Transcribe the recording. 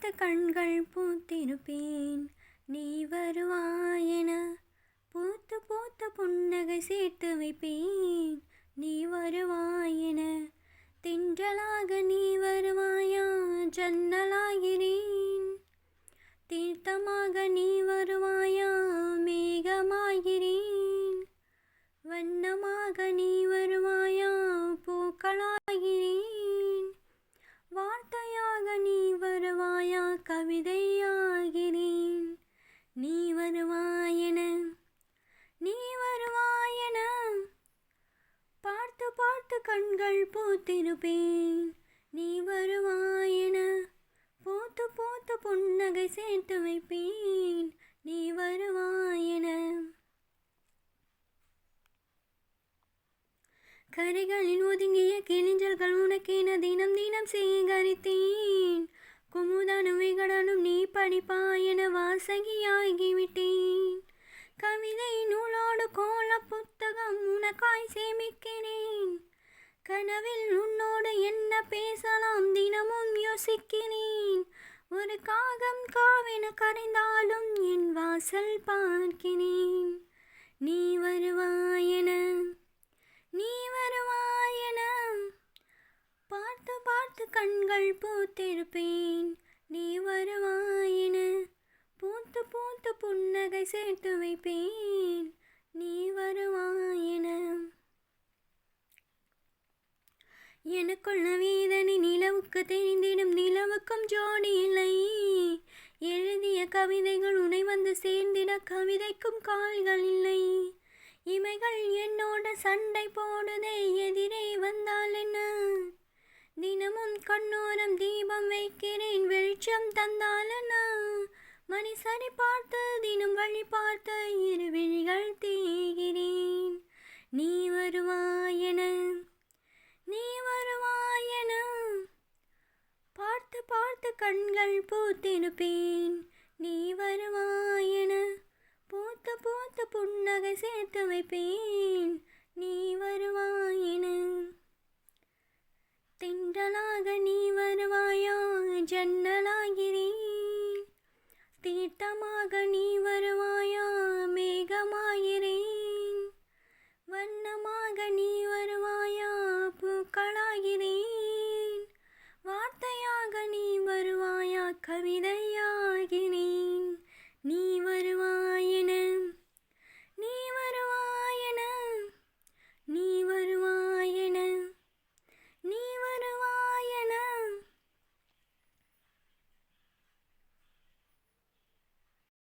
பார்த்து கண்கள் பூத்திருப்பேன் நீ வருவாயென. பூத்து பூத்த புன்னகை சேர்த்து வைப்பேன் நீ வருவாயென. தென்றலாக நீ வருவாயா ஜன்னலாகிறேன். தீர்த்தமாக நீ வருவாயா மேகமாகிறேன். வண்ணமாக நீ வருவாயா பூக்களாகிறேன். வார்த்தையாக நீ வருவாயா கவிதையாகிறேன். நீ வருவாயென நீ வருவாயென. பார்த்து பார்த்து கண்கள் பூத்திருப்பேன் நீ வருவாயென. பூத்து பூத்த புன்னகை சேர்த்து வைப்பேன் நீ வருவாயென. கரைகளில் ஒதுங்கிய கிளிஞ்சல்கள் உனக்கென தினம் தினம் சேகரித்தேன். குமுதானும் விகடனும் நீ படிப்பாயென வாசகியாகிவிட்டேன். கவிதை நூலோடு கோல புத்தகம் உனக்காய் சேமிக்கிறேன். கனவில் உன்னோடு என்ன பேசலாம் தினமும் யோசிக்கிறேன். ஒரு காகம் காவென கரைந்தாலும் என் வாசல் பார்க்கிறேன். நீ வருவாயென நீ வருவாயென. பார்த்து பார்த்து கண்கள் பூத்திருப்பேன் நீ வருவாயென. பூத்து பூத்து புன்னகை சேர்த்து வைப்பேன் நீ வருவாயென. எனக்குள்ள வேதனை நிலவுக்கு தெரிந்திடும் நிலவுக்கும் ஜோடி இல்லை. எழுதிய கவிதைகள் உனை வந்து சேர்ந்திட கவிதைக்கும் கால்கள் இல்லை. இமைகள் என்னோட சண்டை போடுதே எதிரே வந்தால் என்ன. தினமும் கண்ணோரம் தீபம் வைக்கிறேன் வெளிச்சம் தந்தால் என்ன. மனுஷரை பார்த்து தினம் வழி பார்த்து இரு விழிகள் தேய்கிறேன். நீ வருவாயென நீ வருவாயென. பார்த்து பார்த்து கண்கள் பூத்திருப்பேன் நீ வருவாயென. பூத்து பூத்து புன்னகை சேர்த்து வைப்பேன் நீ வருவாயென. தென்றலாக நீ வருவாயா ஜன்னலாகிறேன். தீர்த்தமாக நீ வருவாயா மேகமாகிறேன். வண்ணமாக நீ வருவாயா பூக்களாகிறேன்.